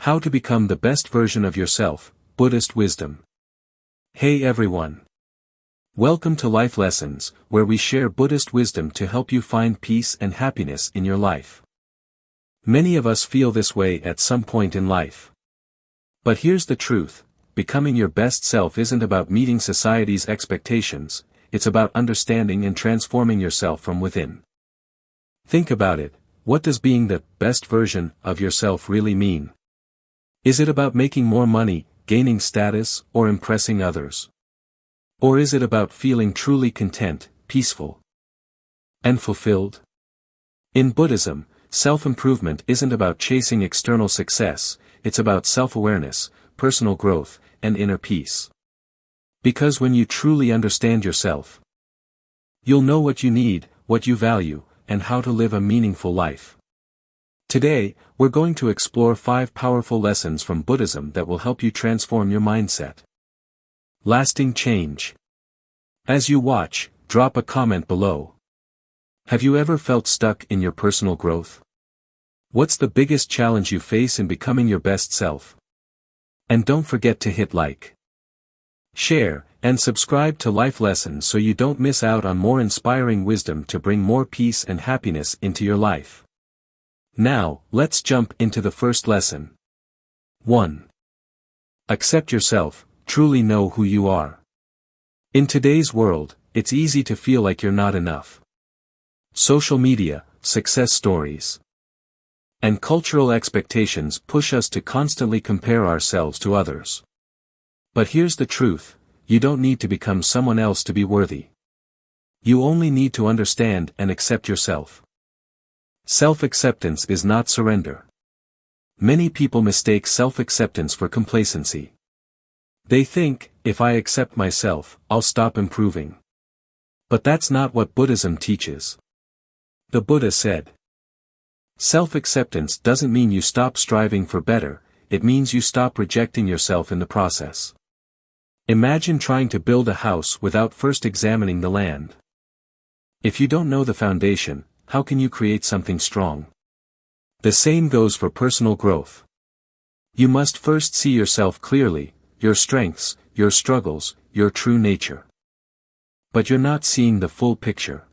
How to become the best version of yourself, Buddhist wisdom. Hey everyone. Welcome to Life Lessons, where we share Buddhist wisdom to help you find peace and happiness in your life. Many of us feel this way at some point in life. But here's the truth, becoming your best self isn't about meeting society's expectations, it's about understanding and transforming yourself from within. Think about it, what does being the best version of yourself really mean? Is it about making more money, gaining status, or impressing others? Or is it about feeling truly content, peaceful, and fulfilled? In Buddhism, self-improvement isn't about chasing external success, it's about self-awareness, personal growth, and inner peace. Because when you truly understand yourself, you'll know what you need, what you value, and how to live a meaningful life. Today, we're going to explore 5 powerful lessons from Buddhism that will help you transform your mindset. Lasting change. As you watch, drop a comment below. Have you ever felt stuck in your personal growth? What's the biggest challenge you face in becoming your best self? And don't forget to hit like, share, and subscribe to Life Lessons so you don't miss out on more inspiring wisdom to bring more peace and happiness into your life. Now, let's jump into the first lesson. 1. Accept yourself, truly know who you are. In today's world, it's easy to feel like you're not enough. Social media, success stories, and cultural expectations push us to constantly compare ourselves to others. But here's the truth, you don't need to become someone else to be worthy. You only need to understand and accept yourself. Self-acceptance is not surrender. Many people mistake self-acceptance for complacency. They think, if I accept myself, I'll stop improving. But that's not what Buddhism teaches. The Buddha said, self-acceptance doesn't mean you stop striving for better, it means you stop rejecting yourself in the process. Imagine trying to build a house without first examining the land. If you don't know the foundation, how can you create something strong? The same goes for personal growth. You must first see yourself clearly, your strengths, your struggles, your true nature. But you're not seeing the full picture.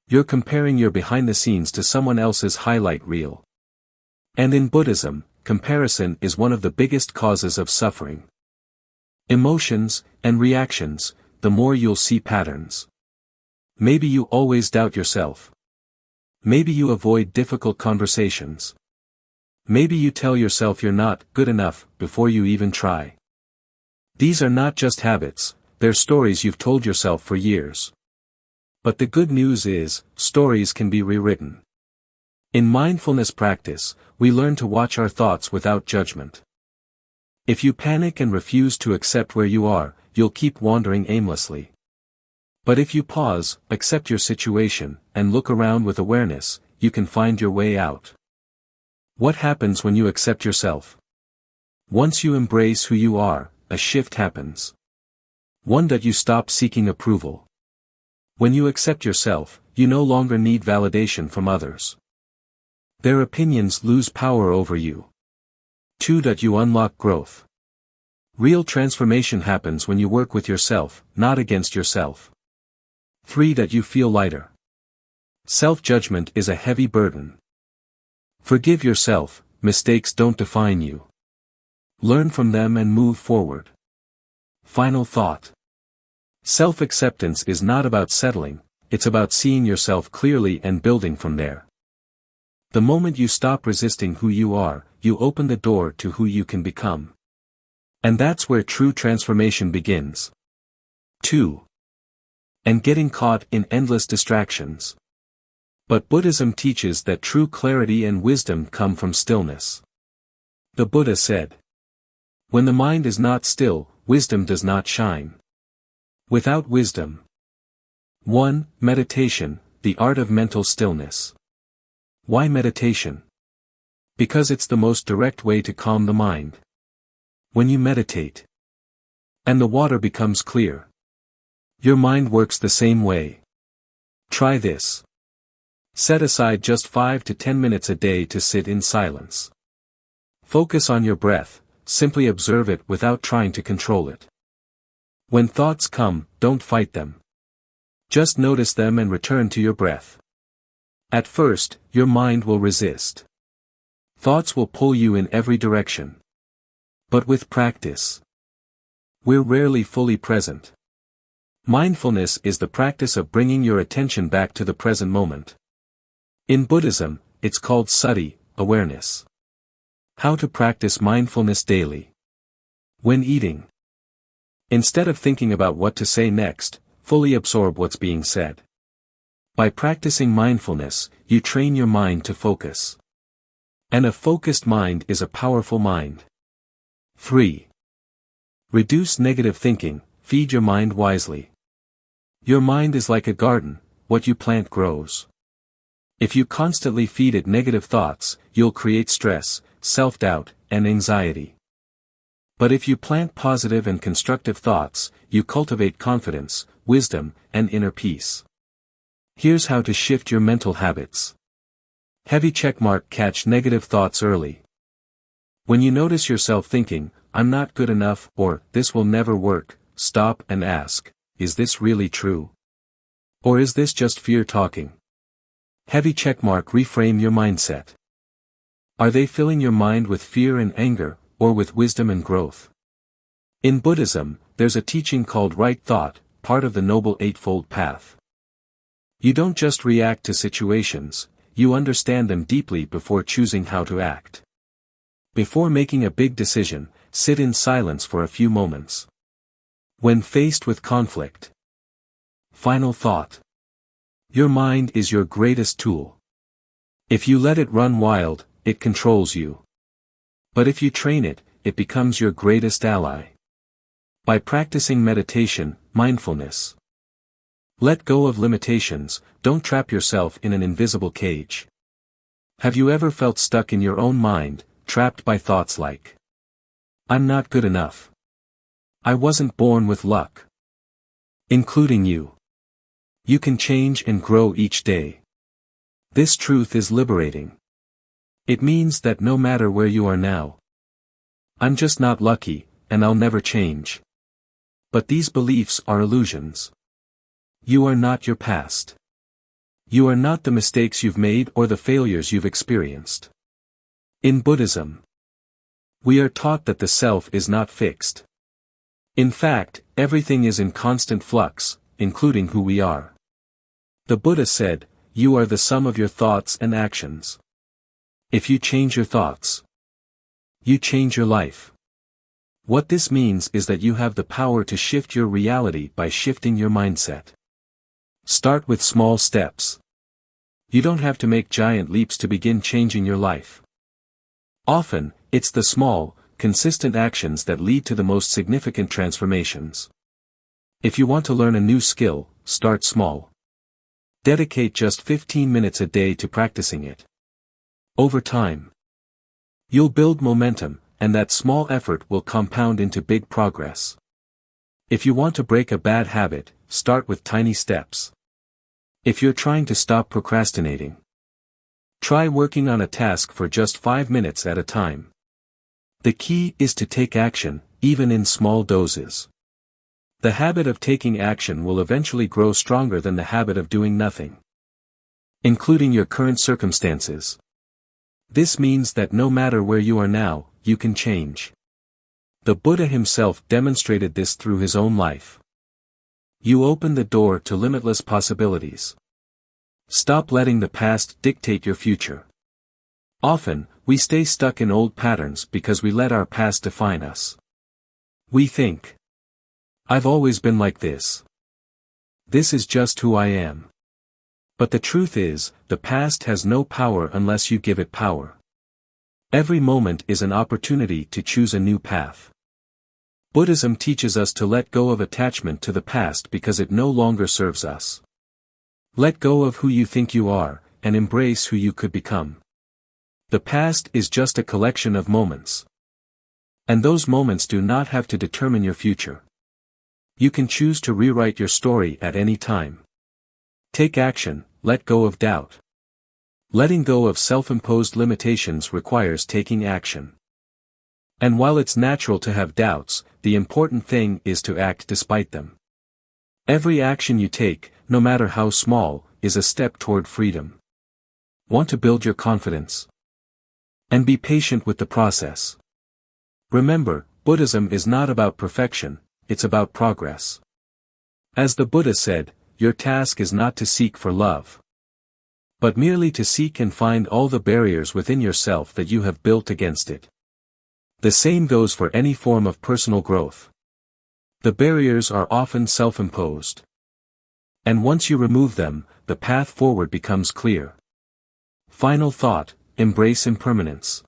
You're comparing your behind the scenes to someone else's highlight reel. And in Buddhism, comparison is one of the biggest causes of suffering. Emotions and reactions, the more you'll see patterns. Maybe you always doubt yourself. Maybe you avoid difficult conversations. Maybe you tell yourself you're not good enough before you even try. These are not just habits, they're stories you've told yourself for years. But the good news is, stories can be rewritten. In mindfulness practice, we learn to watch our thoughts without judgment. If you panic and refuse to accept where you are, you'll keep wandering aimlessly. But if you pause, accept your situation, and look around with awareness, you can find your way out. What happens when you accept yourself? Once you embrace who you are, a shift happens. One that you stop seeking approval. When you accept yourself, you no longer need validation from others. Their opinions lose power over you. 2. That you unlock growth. Real transformation happens when you work with yourself, not against yourself. 3. That you feel lighter. Self-judgment is a heavy burden. Forgive yourself, mistakes don't define you. Learn from them and move forward. Final thought. Self-acceptance is not about settling, it's about seeing yourself clearly and building from there. The moment you stop resisting who you are, you open the door to who you can become. And that's where true transformation begins. 2. And getting caught in endless distractions. But Buddhism teaches that true clarity and wisdom come from stillness. The Buddha said, when the mind is not still, wisdom does not shine. Without wisdom. 1. Meditation, the art of mental stillness. Why meditation? Because it's the most direct way to calm the mind. When you meditate, and the water becomes clear, your mind works the same way. Try this. Set aside just 5 to 10 minutes a day to sit in silence. Focus on your breath, simply observe it without trying to control it. When thoughts come, don't fight them. Just notice them and return to your breath. At first, your mind will resist. Thoughts will pull you in every direction. But with practice, we're rarely fully present. Mindfulness is the practice of bringing your attention back to the present moment. In Buddhism, it's called sati, awareness. How to practice mindfulness daily. When eating, instead of thinking about what to say next, fully absorb what's being said. By practicing mindfulness, you train your mind to focus. And a focused mind is a powerful mind. 3. Reduce negative thinking, feed your mind wisely. Your mind is like a garden, what you plant grows. If you constantly feed it negative thoughts, you'll create stress, self-doubt, and anxiety. But if you plant positive and constructive thoughts, you cultivate confidence, wisdom, and inner peace. Here's how to shift your mental habits. Heavy checkmark: catch negative thoughts early. When you notice yourself thinking, "I'm not good enough," or "this will never work," stop and ask, is this really true? Or is this just fear talking? Heavy checkmark: reframe your mindset. Are they filling your mind with fear and anger, or with wisdom and growth? In Buddhism, there's a teaching called right thought, part of the Noble Eightfold Path. You don't just react to situations, you understand them deeply before choosing how to act. Before making a big decision, sit in silence for a few moments. When faced with conflict. Final thought. Your mind is your greatest tool. If you let it run wild, it controls you. But if you train it, it becomes your greatest ally. By practicing meditation, mindfulness. Let go of limitations, don't trap yourself in an invisible cage. Have you ever felt stuck in your own mind, trapped by thoughts like, "I'm not good enough. I wasn't born with luck." Including you. You can change and grow each day. This truth is liberating. It means that no matter where you are now, "I'm just not lucky, and I'll never change." But these beliefs are illusions. You are not your past. You are not the mistakes you've made or the failures you've experienced. In Buddhism, we are taught that the self is not fixed. In fact, everything is in constant flux, including who we are. The Buddha said, "You are the sum of your thoughts and actions." If you change your thoughts, you change your life. What this means is that you have the power to shift your reality by shifting your mindset. Start with small steps. You don't have to make giant leaps to begin changing your life. Often, it's the small, consistent actions that lead to the most significant transformations. If you want to learn a new skill, start small. Dedicate just 15 minutes a day to practicing it. Over time, you'll build momentum, and that small effort will compound into big progress. If you want to break a bad habit, start with tiny steps. If you're trying to stop procrastinating, try working on a task for just 5 minutes at a time. The key is to take action, even in small doses. The habit of taking action will eventually grow stronger than the habit of doing nothing. Including your current circumstances. This means that no matter where you are now, you can change. The Buddha himself demonstrated this through his own life. You open the door to limitless possibilities. Stop letting the past dictate your future. Often, we stay stuck in old patterns because we let our past define us. We think, "I've always been like this. This is just who I am." But the truth is, the past has no power unless you give it power. Every moment is an opportunity to choose a new path. Buddhism teaches us to let go of attachment to the past because it no longer serves us. Let go of who you think you are, and embrace who you could become. The past is just a collection of moments. And those moments do not have to determine your future. You can choose to rewrite your story at any time. Take action, let go of doubt. Letting go of self-imposed limitations requires taking action. And while it's natural to have doubts, the important thing is to act despite them. Every action you take, no matter how small, is a step toward freedom. Want to build your confidence? And be patient with the process. Remember, Buddhism is not about perfection, it's about progress. As the Buddha said, your task is not to seek for love, but merely to seek and find all the barriers within yourself that you have built against it. The same goes for any form of personal growth. The barriers are often self-imposed. And once you remove them, the path forward becomes clear. Final thought, embrace impermanence.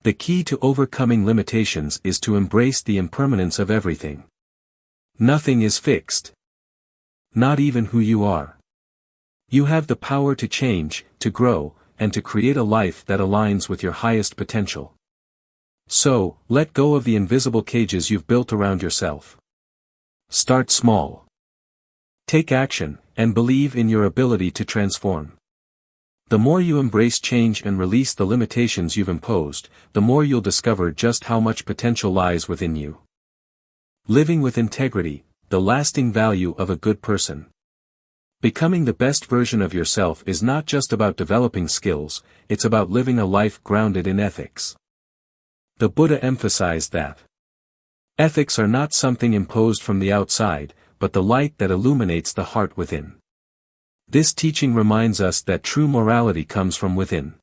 The key to overcoming limitations is to embrace the impermanence of everything. Nothing is fixed. Not even who you are. You have the power to change, to grow, and to create a life that aligns with your highest potential. So, let go of the invisible cages you've built around yourself. Start small. Take action, and believe in your ability to transform. The more you embrace change and release the limitations you've imposed, the more you'll discover just how much potential lies within you. Living with integrity, the lasting value of a good person. Becoming the best version of yourself is not just about developing skills, it's about living a life grounded in ethics. The Buddha emphasized that ethics are not something imposed from the outside, but the light that illuminates the heart within. This teaching reminds us that true morality comes from within.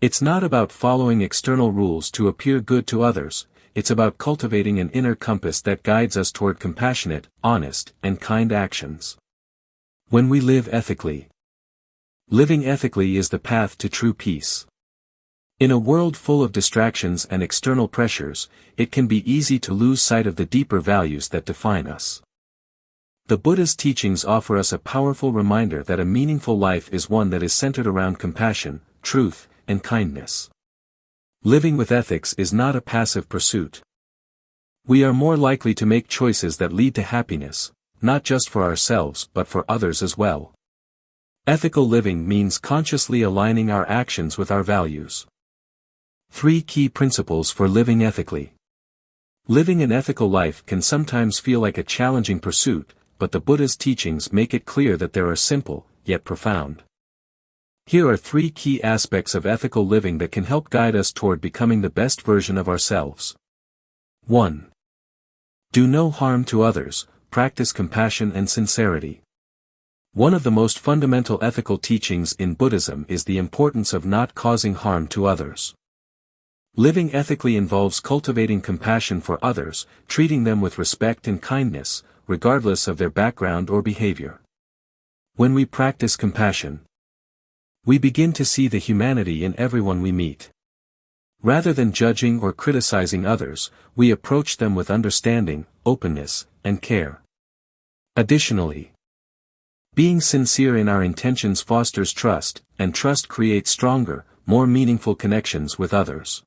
It's not about following external rules to appear good to others, it's about cultivating an inner compass that guides us toward compassionate, honest, and kind actions. When we live ethically, living ethically is the path to true peace. In a world full of distractions and external pressures, it can be easy to lose sight of the deeper values that define us. The Buddha's teachings offer us a powerful reminder that a meaningful life is one that is centered around compassion, truth, and kindness. Living with ethics is not a passive pursuit. We are more likely to make choices that lead to happiness, not just for ourselves but for others as well. Ethical living means consciously aligning our actions with our values. 3 key principles for living ethically. Living an ethical life can sometimes feel like a challenging pursuit, but the Buddha's teachings make it clear that they are simple, yet profound. Here are 3 key aspects of ethical living that can help guide us toward becoming the best version of ourselves. 1. Do no harm to others, practice compassion and sincerity. One of the most fundamental ethical teachings in Buddhism is the importance of not causing harm to others. Living ethically involves cultivating compassion for others, treating them with respect and kindness, regardless of their background or behavior. When we practice compassion, we begin to see the humanity in everyone we meet. Rather than judging or criticizing others, we approach them with understanding, openness, and care. Additionally, being sincere in our intentions fosters trust, and trust creates stronger, more meaningful connections with others.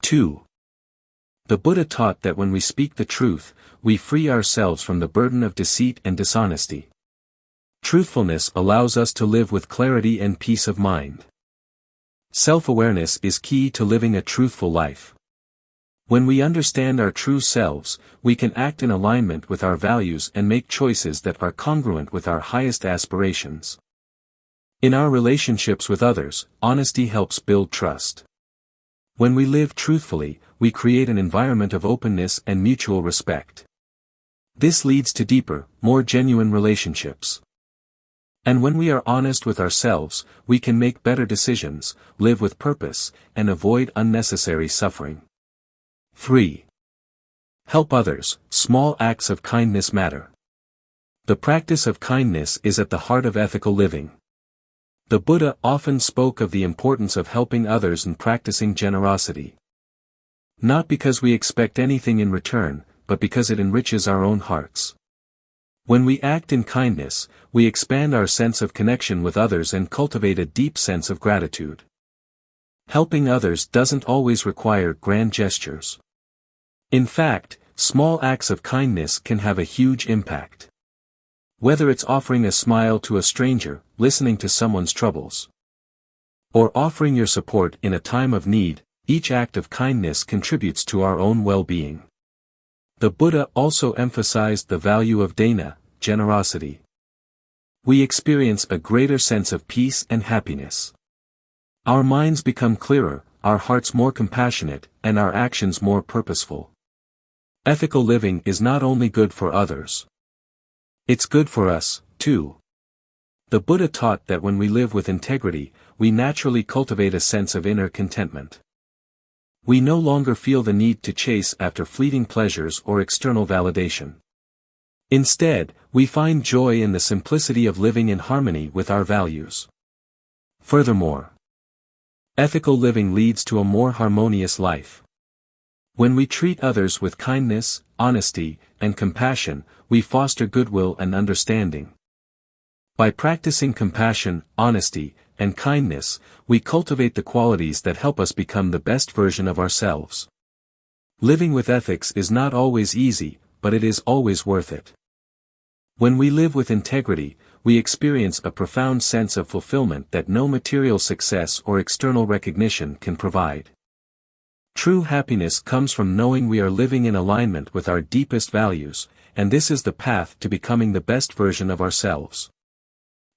2. The Buddha taught that when we speak the truth, we free ourselves from the burden of deceit and dishonesty. Truthfulness allows us to live with clarity and peace of mind. Self-awareness is key to living a truthful life. When we understand our true selves, we can act in alignment with our values and make choices that are congruent with our highest aspirations. In our relationships with others, honesty helps build trust. When we live truthfully, we create an environment of openness and mutual respect. This leads to deeper, more genuine relationships. And when we are honest with ourselves, we can make better decisions, live with purpose, and avoid unnecessary suffering. 3. Help others, small acts of kindness matter. The practice of kindness is at the heart of ethical living. The Buddha often spoke of the importance of helping others and practicing generosity. Not because we expect anything in return, but because it enriches our own hearts. When we act in kindness, we expand our sense of connection with others and cultivate a deep sense of gratitude. Helping others doesn't always require grand gestures. In fact, small acts of kindness can have a huge impact. Whether it's offering a smile to a stranger, listening to someone's troubles, or offering your support in a time of need, each act of kindness contributes to our own well-being. The Buddha also emphasized the value of dana, generosity. We experience a greater sense of peace and happiness. Our minds become clearer, our hearts more compassionate, and our actions more purposeful. Ethical living is not only good for others. It's good for us, too. The Buddha taught that when we live with integrity, we naturally cultivate a sense of inner contentment. We no longer feel the need to chase after fleeting pleasures or external validation. Instead, we find joy in the simplicity of living in harmony with our values. Furthermore, ethical living leads to a more harmonious life. When we treat others with kindness, honesty, and compassion, we foster goodwill and understanding. By practicing compassion, honesty, and kindness, we cultivate the qualities that help us become the best version of ourselves. Living with ethics is not always easy, but it is always worth it. When we live with integrity, we experience a profound sense of fulfillment that no material success or external recognition can provide. True happiness comes from knowing we are living in alignment with our deepest values, and this is the path to becoming the best version of ourselves.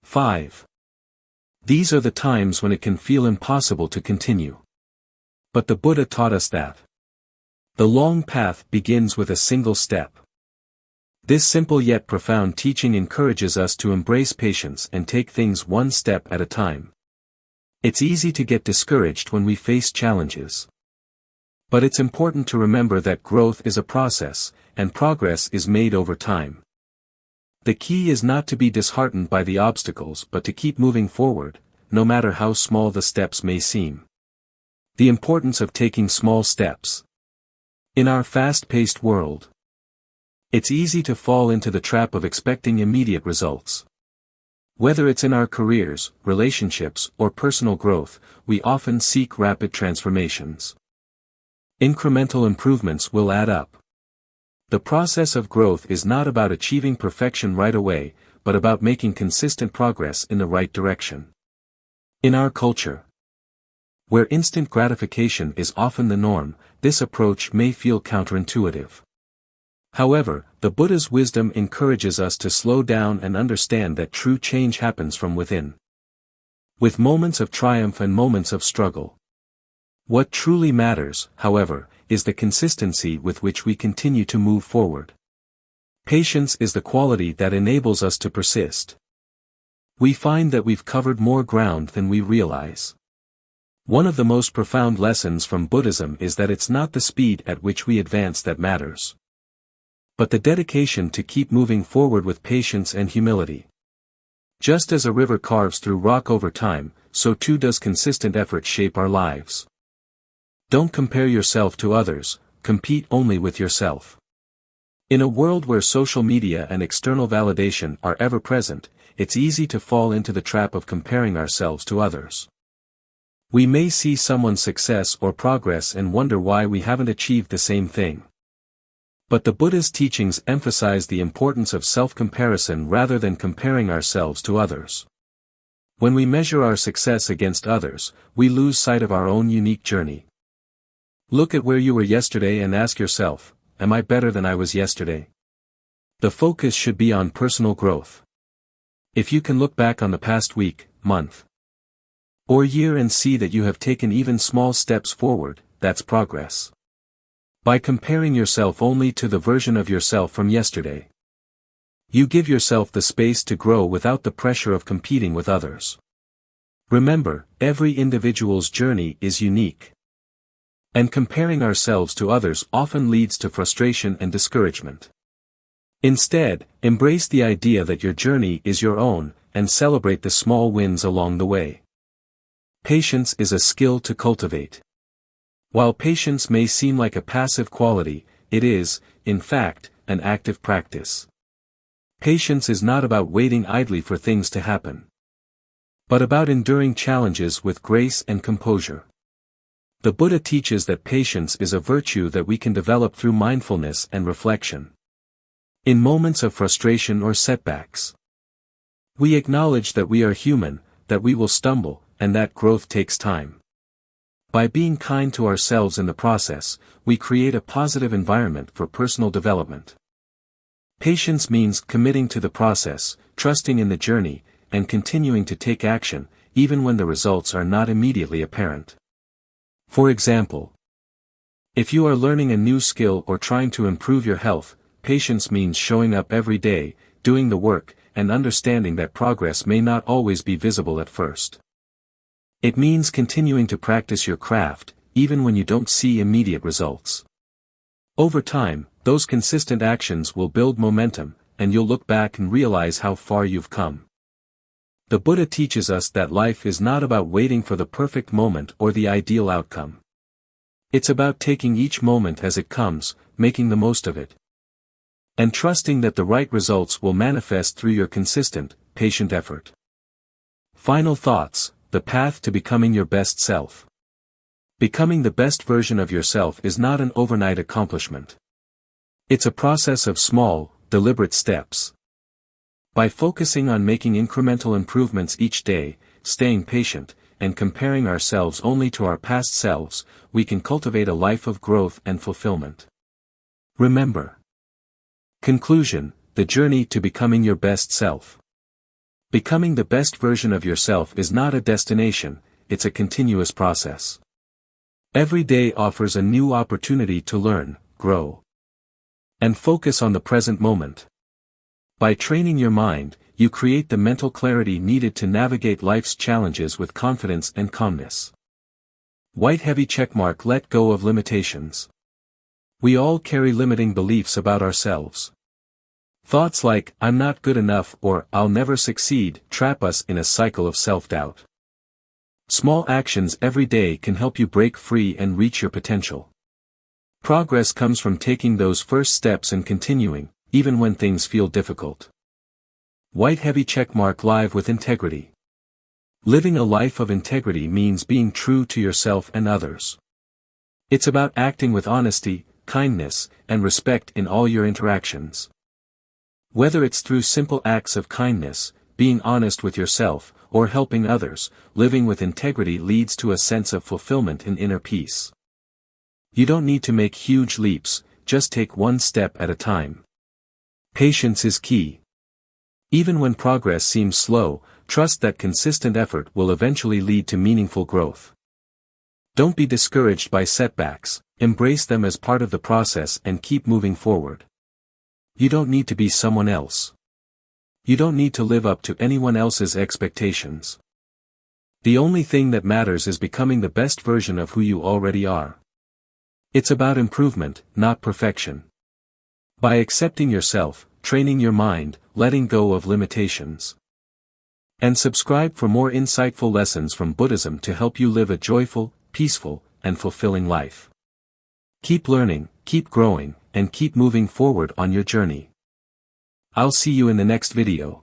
5. These are the times when it can feel impossible to continue. But the Buddha taught us that the long path begins with a single step. This simple yet profound teaching encourages us to embrace patience and take things one step at a time. It's easy to get discouraged when we face challenges. But it's important to remember that growth is a process, and progress is made over time. The key is not to be disheartened by the obstacles but to keep moving forward, no matter how small the steps may seem. The importance of taking small steps. In our fast-paced world, it's easy to fall into the trap of expecting immediate results. Whether it's in our careers, relationships, or personal growth, we often seek rapid transformations. Incremental improvements will add up. The process of growth is not about achieving perfection right away, but about making consistent progress in the right direction. In our culture, where instant gratification is often the norm, this approach may feel counterintuitive. However, the Buddha's wisdom encourages us to slow down and understand that true change happens from within. With moments of triumph and moments of struggle. What truly matters, however, is the consistency with which we continue to move forward. Patience is the quality that enables us to persist. We find that we've covered more ground than we realize. One of the most profound lessons from Buddhism is that it's not the speed at which we advance that matters, but the dedication to keep moving forward with patience and humility. Just as a river carves through rock over time, so too does consistent effort shape our lives. Don't compare yourself to others, compete only with yourself. In a world where social media and external validation are ever present, it's easy to fall into the trap of comparing ourselves to others. We may see someone's success or progress and wonder why we haven't achieved the same thing. But the Buddha's teachings emphasize the importance of self-comparison rather than comparing ourselves to others. When we measure our success against others, we lose sight of our own unique journey. Look at where you were yesterday and ask yourself, am I better than I was yesterday? The focus should be on personal growth. If you can look back on the past week, month, or year and see that you have taken even small steps forward, that's progress. By comparing yourself only to the version of yourself from yesterday, you give yourself the space to grow without the pressure of competing with others. Remember, every individual's journey is unique. And comparing ourselves to others often leads to frustration and discouragement. Instead, embrace the idea that your journey is your own, and celebrate the small wins along the way. Patience is a skill to cultivate. While patience may seem like a passive quality, it is, in fact, an active practice. Patience is not about waiting idly for things to happen, but about enduring challenges with grace and composure. The Buddha teaches that patience is a virtue that we can develop through mindfulness and reflection. In moments of frustration or setbacks, we acknowledge that we are human, that we will stumble, and that growth takes time. By being kind to ourselves in the process, we create a positive environment for personal development. Patience means committing to the process, trusting in the journey, and continuing to take action, even when the results are not immediately apparent. For example, if you are learning a new skill or trying to improve your health, patience means showing up every day, doing the work, and understanding that progress may not always be visible at first. It means continuing to practice your craft, even when you don't see immediate results. Over time, those consistent actions will build momentum, and you'll look back and realize how far you've come. The Buddha teaches us that life is not about waiting for the perfect moment or the ideal outcome. It's about taking each moment as it comes, making the most of it, and trusting that the right results will manifest through your consistent, patient effort. Final thoughts: the path to becoming your best self. Becoming the best version of yourself is not an overnight accomplishment. It's a process of small, deliberate steps. By focusing on making incremental improvements each day, staying patient, and comparing ourselves only to our past selves, we can cultivate a life of growth and fulfillment. Remember. Conclusion: the journey to becoming your best self. Becoming the best version of yourself is not a destination, it's a continuous process. Every day offers a new opportunity to learn, grow, and focus on the present moment. By training your mind, you create the mental clarity needed to navigate life's challenges with confidence and calmness. White heavy checkmark: let go of limitations. We all carry limiting beliefs about ourselves. Thoughts like, "I'm not good enough" or "I'll never succeed" trap us in a cycle of self-doubt. Small actions every day can help you break free and reach your potential. Progress comes from taking those first steps and continuing, even when things feel difficult. White heavy checkmark: live with integrity. Living a life of integrity means being true to yourself and others. It's about acting with honesty, kindness, and respect in all your interactions. Whether it's through simple acts of kindness, being honest with yourself, or helping others, living with integrity leads to a sense of fulfillment and inner peace. You don't need to make huge leaps, just take one step at a time. Patience is key. Even when progress seems slow, trust that consistent effort will eventually lead to meaningful growth. Don't be discouraged by setbacks, embrace them as part of the process and keep moving forward. You don't need to be someone else. You don't need to live up to anyone else's expectations. The only thing that matters is becoming the best version of who you already are. It's about improvement, not perfection. By accepting yourself, training your mind, letting go of limitations. And subscribe for more insightful lessons from Buddhism to help you live a joyful, peaceful, and fulfilling life. Keep learning, keep growing, and keep moving forward on your journey. I'll see you in the next video.